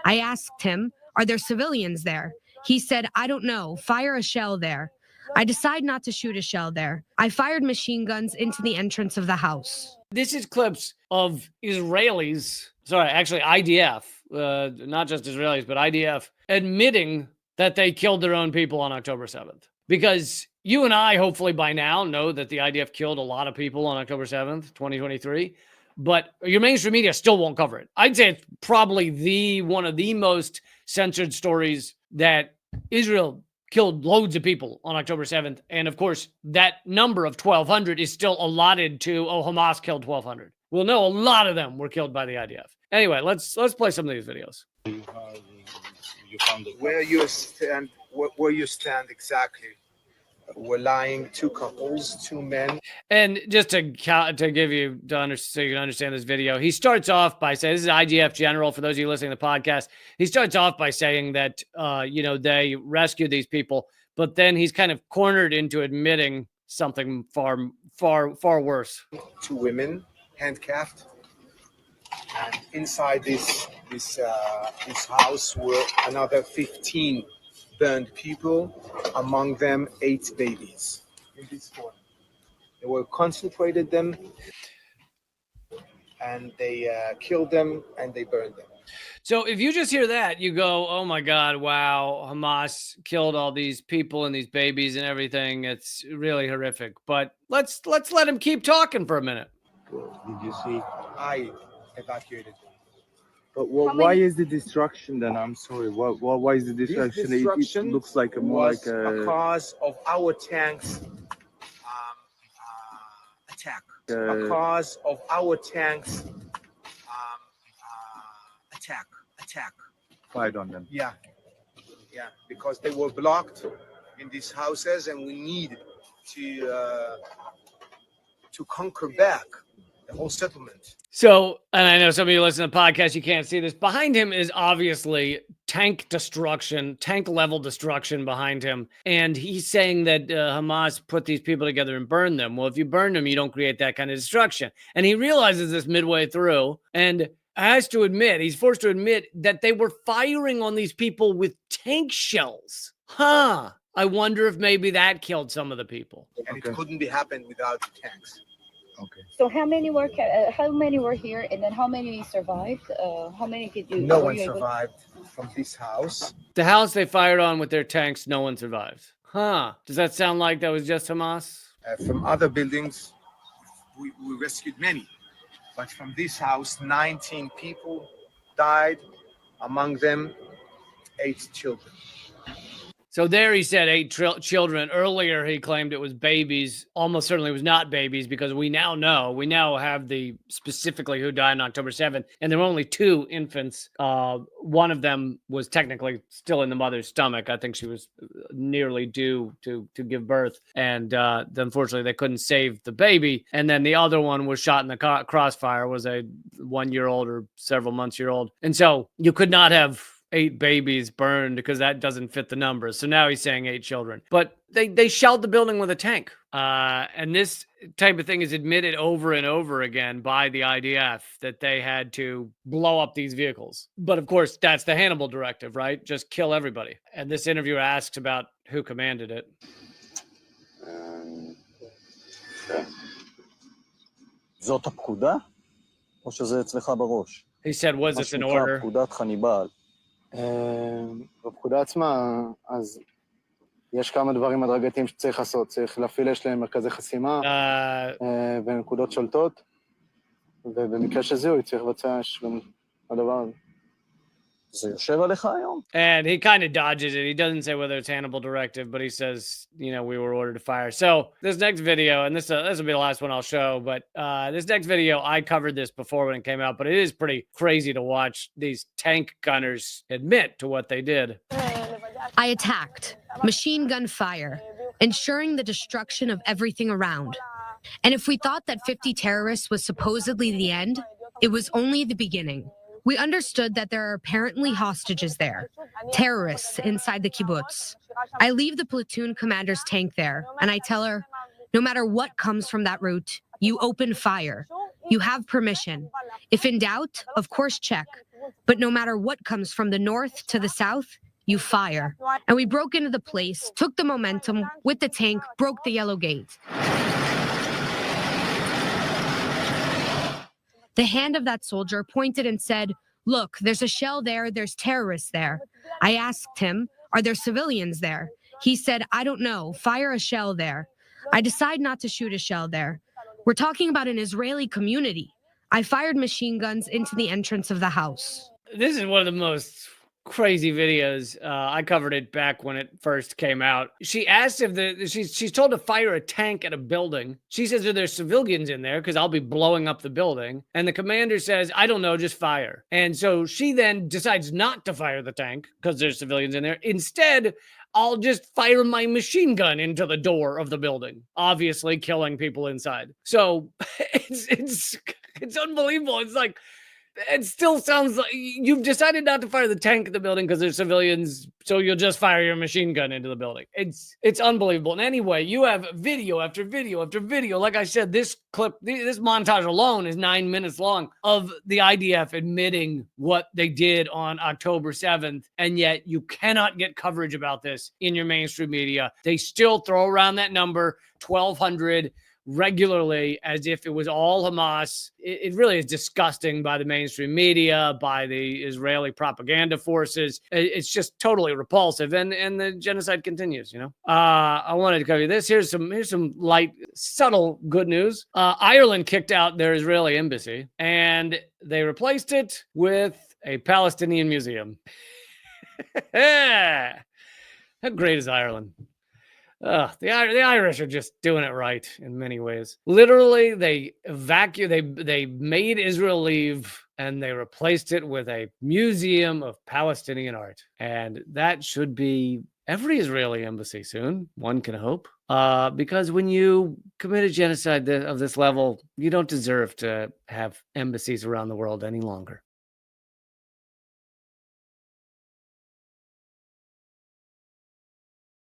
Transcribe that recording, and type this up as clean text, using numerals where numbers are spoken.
I asked him, are there civilians there? He said, I don't know, fire a shell there. I decide not to shoot a shell there. I fired machine guns into the entrance of the house. This is clips of Israelis, sorry, actually IDF, not just Israelis, but IDF, admitting that they killed their own people on October 7th. Because you and I, hopefully by now, know that the IDF killed a lot of people on October 7th, 2023. But your mainstream media still won't cover it. I'd say it's probably one of the most censored stories that Israel killed loads of people on October 7th. And of course, that number of 1,200 is still allotted to, Hamas killed 1,200. We'll know a lot of them were killed by the IDF. Anyway, let's play some of these videos. You found it. Where you stand exactly. We're lying, 2 couples, 2 men. And just to give you so you can understand this video, he starts off by saying, this is IDF general for those of you listening to the podcast. He starts off by saying that they rescued these people, but then he's kind of cornered into admitting something far worse. 2 women handcuffed, and inside this house were another 15 burned people, among them 8 babies. In this one, they were concentrated them, and they killed them and they burned them. So if you just hear that, you go, "Oh my God, wow! Hamas killed all these people and these babies and everything. It's really horrific." But let's let him keep talking for a minute. Did you see? I evacuated them. But why is the destruction then? I'm sorry. Why is the destruction? It looks like more like a cause of our tanks attack. A cause of our tanks attack. Fired on them. Yeah, because they were blocked in these houses, and we need to conquer back the whole settlement. So, and I know some of you listen to the podcast, you can't see this. Behind him is obviously tank level destruction behind him. And he's saying that Hamas put these people together and burned them. Well, if you burn them, you don't create that kind of destruction. And he realizes this midway through and he's forced to admit that they were firing on these people with tank shells. I wonder if maybe that killed some of the people. And it couldn't be happened without tanks. Okay. So how many were here, and then how many survived? How many did you? No one survived from this house. The house they fired on with their tanks, no one survived. Does that sound like that was just Hamas? From other buildings, we rescued many, but from this house, 19 people died. Among them, 8 children. So there he said 8 children. Earlier, he claimed it was babies. Almost certainly it was not babies, because we now have the specifically who died on October 7th. And there were only 2 infants. One of them was technically still in the mother's stomach. I think she was nearly due to give birth. And unfortunately, they couldn't save the baby. And then the other one was shot in the crossfire, was a 1-year-old or several months-year-old. And so you could not have 8 babies burned, because that doesn't fit the numbers. So now he's saying 8 children. But they shelled the building with a tank. And this type of thing is admitted over and over again by the IDF, that they had to blow up these vehicles. But of course, that's the Hannibal directive, right? Just kill everybody. And this interviewer asks about who commanded it. זאת הפקודה? או שזה אצלך בראש? He said, was this an order? פקודת חניבעל. בפקודה עצמה, אז יש כמה דברים הדרגתיים שצריך לעשות. צריך להפעיל להם מרכזי חסימה ונקודות שולטות, ובמקרה שזהו, צריך לבצע גם הדבר הזה. זה יושב עליך היום? And he kind of dodges it. He doesn't say whether it's Hannibal directive, but he says, we were ordered to fire. So this next video, and this will be the last one I'll show, but this next video, I covered this before when it came out, but it is pretty crazy to watch these tank gunners admit to what they did. I attacked, machine gun fire, ensuring the destruction of everything around. And if we thought that 50 terrorists was supposedly the end, it was only the beginning. We understood that there are apparently hostages there, terrorists inside the kibbutz. I leave the platoon commander's tank there, and I tell her, no matter what comes from that route, you open fire. You have permission. If in doubt, of course check. But no matter what comes from the north to the south, you fire. And we broke into the place, took the momentum with the tank, broke the yellow gate. The hand of that soldier pointed and said, "Look, there's a shell there, there's terrorists there." I asked him, "Are there civilians there?" He said, "I don't know, fire a shell there." I decide not to shoot a shell there. We're talking about an Israeli community. I fired machine guns into the entrance of the house. This is one of the most crazy videos. I covered it back when it first came out. She asked if she's told to fire a tank at a building. She says, "Are there civilians in there? Because I'll be blowing up the building." And the commander says, "I don't know, just fire." And so she then decides not to fire the tank because there's civilians in there. Instead, I'll just fire my machine gun into the door of the building, obviously killing people inside. So it's unbelievable. It's like, it still sounds like you've decided not to fire the tank at the building because there's civilians, so you'll just fire your machine gun into the building. It's unbelievable. And anyway, you have video after video after video. Like I said, this montage alone is 9 minutes long of the IDF admitting what they did on October 7th, and yet you cannot get coverage about this in your mainstream media. They still throw around that number, 1,200, regularly as if it was all Hamas. It really is disgusting by the mainstream media, by the Israeli propaganda forces. It's just totally repulsive, and the genocide continues. I wanted to cover you this. Here's some light, subtle good news. Ireland kicked out their Israeli embassy, and they replaced it with a Palestinian museum. How great is Ireland? The Irish are just doing it right in many ways. Literally, they made Israel leave, and they replaced it with a museum of Palestinian art. And that should be every Israeli embassy soon, one can hope. Because when you commit a genocide of this level, you don't deserve to have embassies around the world any longer.